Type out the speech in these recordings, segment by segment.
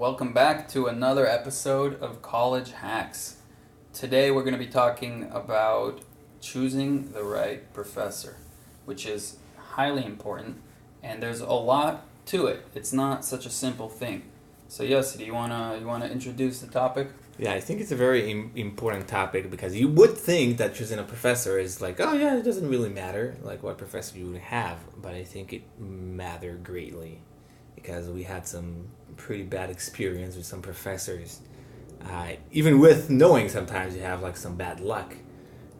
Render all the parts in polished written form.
welcome back to another episode of College Hacks. Today we're going to be talking about choosing the right professor, which is highly important, and there's a lot to it. It's not such a simple thing. So Yossi, do you wanna introduce the topic? Yeah, I think it's a very important topic because you would think that choosing a professor is like, oh yeah, it doesn't really matter like what professor you would have, but I think it mattered greatly because we had some pretty bad experience with some professors. Even with knowing sometimes you have like some bad luck,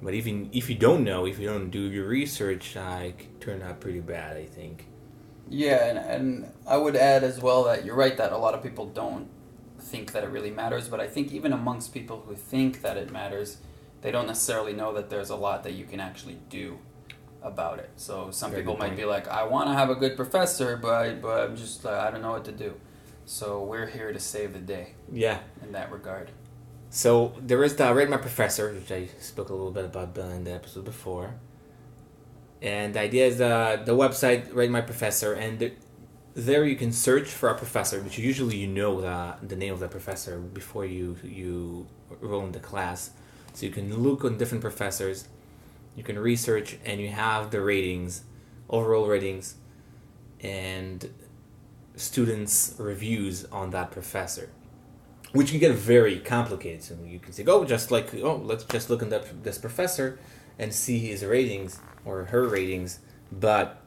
but even if you don't know, if you don't do your research, it turned out pretty bad, I think. Yeah, and I would add as well that you're right that a lot of people don't think that it really matters, but I think even amongst people who think that it matters, they don't necessarily know that there's a lot that you can actually do about it. So some Very people good might point. be like, I want to have a good professor, but I'm just I don't know what to do. So we're here to save the day Yeah. in that regard. So there is the Rate My Professor, which I spoke a little bit about in the episode before. And the idea is the website Rate My Professor, and there you can search for a professor, which usually you know the name of the professor before you enroll in the class. So you can look on different professors, you can research, and you have the ratings, overall ratings, and students' reviews on that professor, which can get very complicated. So you can say, let's just look at this professor and see his ratings or her ratings, but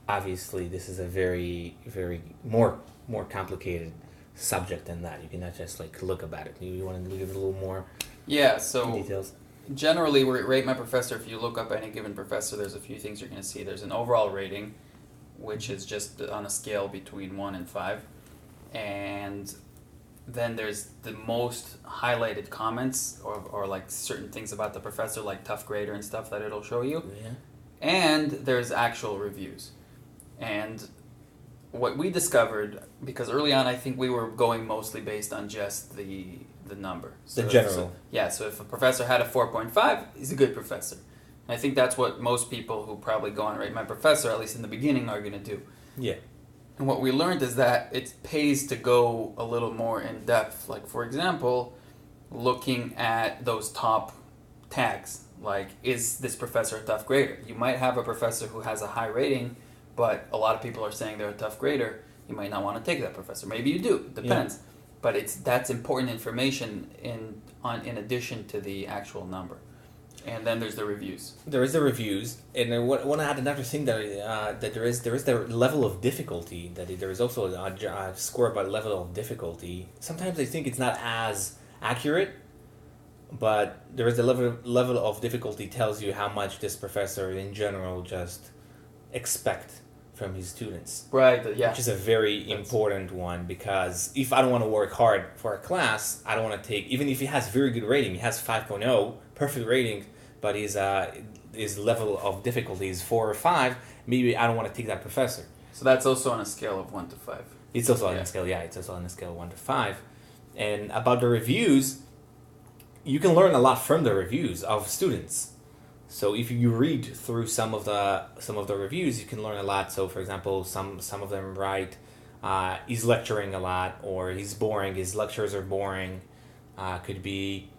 obviously this is a very, very more complicated subject than that. You cannot just like look about it. You want to give it a little more Yeah, so details. generally, Rate My Professor, if you look up any given professor, there's a few things you're going to see. There's an overall rating, which is just on a scale between 1 and 5. And then there's the most highlighted comments or like certain things about the professor, like tough grader and stuff that it'll show you. Yeah. And there's actual reviews. And what we discovered, because early on I think we were going mostly based on just the number. The general. So if a professor had a 4.5, he's a good professor. And I think that's what most people who probably go on Rate My Professor, at least in the beginning, are going to do. Yeah. And what we learned is that it pays to go a little more in depth. Like, for example, looking at those top tags. Like, is this professor a tough grader? You might have a professor who has a high rating, but a lot of people are saying they're a tough grader. You might not want to take that professor. Maybe you do. It depends. Yeah. But that's important information in addition to the actual number. And then there's the reviews. There is the reviews, and I want to add another thing that there is the level of difficulty. That there is also a score by level of difficulty. Sometimes I think it's not as accurate, but there is the level of difficulty tells you how much this professor in general just expect from his students. Right. Yeah. Which is a very important one, because if I don't want to work hard for a class, I don't want to take, even if he has very good rating, he has 5.0, perfect rating, but his level of difficulty is 4 or 5, maybe I don't want to take that professor. So that's also on a scale of 1 to 5. It's also on a scale, it's also on a scale of 1 to 5. And about the reviews, you can learn a lot from the reviews of students. So if you read through some of the reviews, you can learn a lot. So for example, some of them write, he's lecturing a lot, or he's boring, his lectures are boring. Could be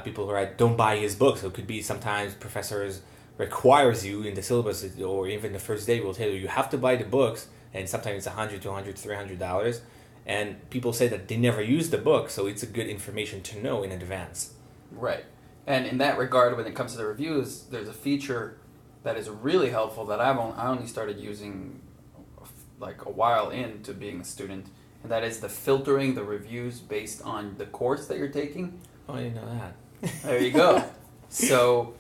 people who write, don't buy his books. So it could be sometimes professors requires you in the syllabus, or even the first day will tell you have to buy the books, and sometimes it's $100, $200, $300. And people say that they never use the book, so it's a good information to know in advance. Right. And in that regard, when it comes to the reviews, there's a feature that is really helpful that I only started using like a while into being a student, and that is the filtering the reviews based on the course that you're taking. Oh, I didn't know that. There you go. So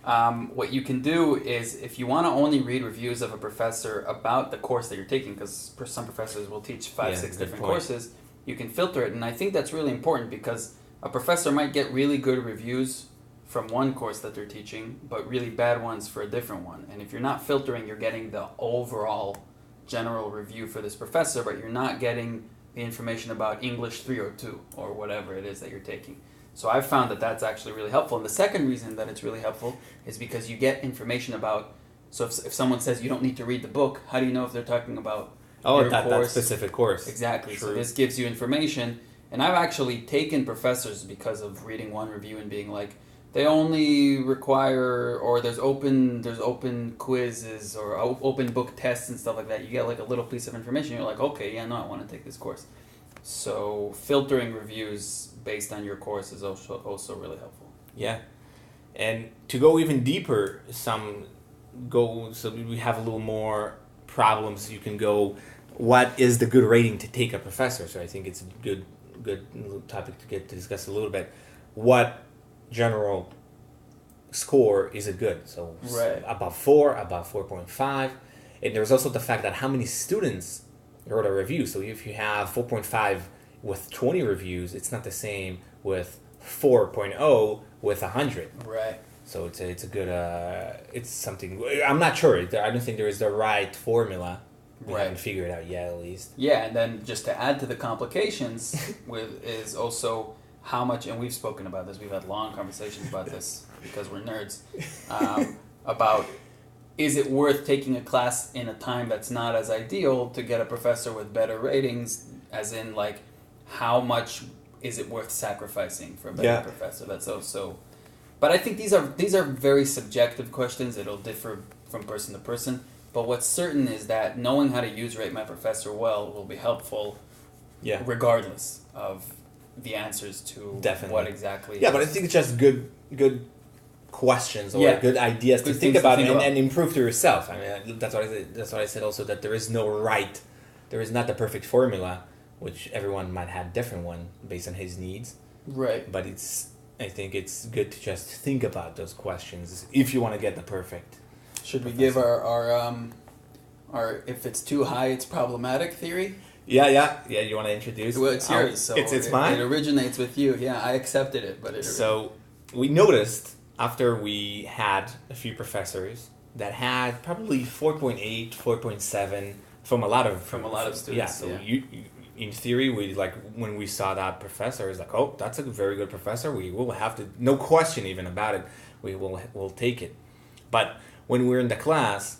what you can do is, if you want to only read reviews of a professor about the course that you're taking, because some professors will teach 5-6 different courses, you can filter it. And I think that's really important, because a professor might get really good reviews from one course that they're teaching, but really bad ones for a different one. And if you're not filtering, you're getting the overall general review for this professor, but you're not getting the information about English 302 or whatever it is that you're taking. So I've found that that's actually really helpful. And the second reason that it's really helpful is because you get information about, so if someone says you don't need to read the book, how do you know if they're talking about your that specific course. Exactly. True. So this gives you information. And I've actually taken professors because of reading one review and being like, they only require, or there's open quizzes or open book tests and stuff like that. You get like a little piece of information. You're like, okay, yeah, no, I want to take this course. So filtering reviews based on your course is also really helpful. Yeah, and to go even deeper, so we have a little more problems. You can go, what is the good rating to take a professor? So I think it's a good topic to get to discuss a little bit. What general score is it good? So right. Above 4, above 4.5. And there's also the fact that how many students wrote a review. So if you have 4.5 with 20 reviews, it's not the same with 4.0 with 100. Right. So it's a good, it's something, I'm not sure. I don't think there is the right formula. We haven't figured it out yet, at least. Yeah, and then just to add to the complications is also how much, and we've spoken about this, we've had long conversations about this because we're nerds, about is it worth taking a class in a time that's not as ideal to get a professor with better ratings, as in like how much is it worth sacrificing for a better professor? That's also, but I think these are very subjective questions. It'll differ from person to person. But what's certain is that knowing how to use Rate My Professor well will be helpful, regardless of the answers to what exactly. Yeah, but I think it's just good questions or good ideas to think about and improve to yourself. I mean, that's what I said also, that there is not the perfect formula, which everyone might have a different one based on his needs. Right. But I think it's good to just think about those questions if you want to get the perfect. Should we give our if it's too high, it's problematic theory? Yeah. You want to introduce? Well, it's yours, so it's mine. It originates with you. Yeah, I accepted it, but So we noticed after we had a few professors that had probably 4.8, 4.7 from a lot of students. Yeah. So you in theory, we like when we saw that professor, it's like, oh, that's a very good professor. We will have to, no question even about it. We'll take it, but when we're in the class,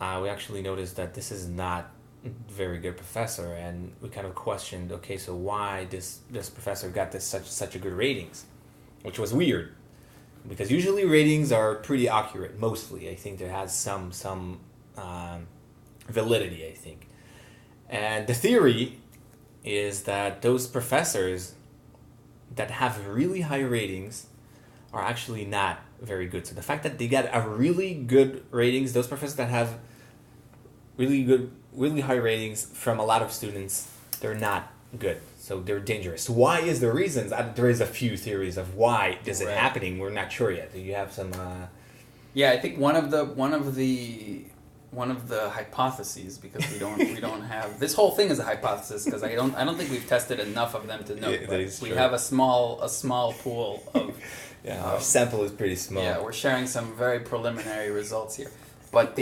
we actually noticed that this is not a very good professor, and we kind of questioned, okay, so why this professor got such a good ratings, which was weird, because usually ratings are pretty accurate. Mostly, I think there has some validity. I think, and the theory is that those professors that have really high ratings are actually not very good. So the fact that they get a really good ratings, those professors that have really high ratings from a lot of students, they're not good. So they're dangerous. Why is the reasons? There is a few theories of why is it happening. We're not sure yet. Do you have some? Yeah, I think one of the hypotheses, because we don't have, this whole thing is a hypothesis because I don't think we've tested enough of them to know. Yeah, that is we true. have a small pool of. Our sample is pretty small. Yeah, we're sharing some very preliminary results here. But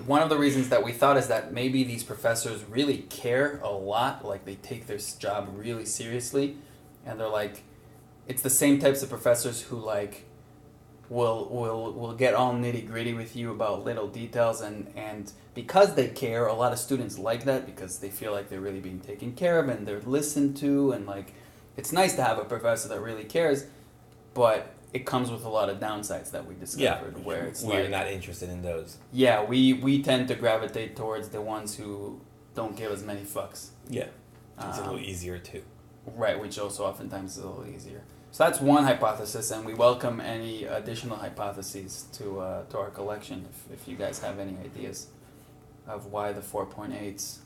one of the reasons that we thought is that maybe these professors really care a lot, like they take their job really seriously, and they're like, it's the same types of professors who like will get all nitty gritty with you about little details, and because they care, a lot of students like that because they feel like they're really being taken care of and they're listened to, and like it's nice to have a professor that really cares, but it comes with a lot of downsides that we discovered, where it's we're not interested in those. Yeah, we tend to gravitate towards the ones who don't give as many fucks. Yeah, it's a little easier too. Right, which also oftentimes is a little easier. So that's one hypothesis, and we welcome any additional hypotheses to our collection if you guys have any ideas of why the 4.8s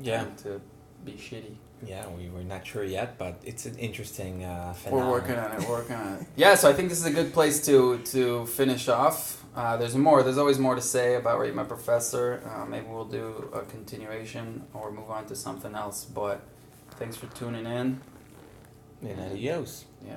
tend to be shitty. Yeah, we're not sure yet, but it's an interesting phenomenon. We're working on it. Yeah, so I think this is a good place to finish off. There's always more to say about Rate My Professor. Maybe we'll do a continuation or move on to something else, but thanks for tuning in. And adios. Yeah.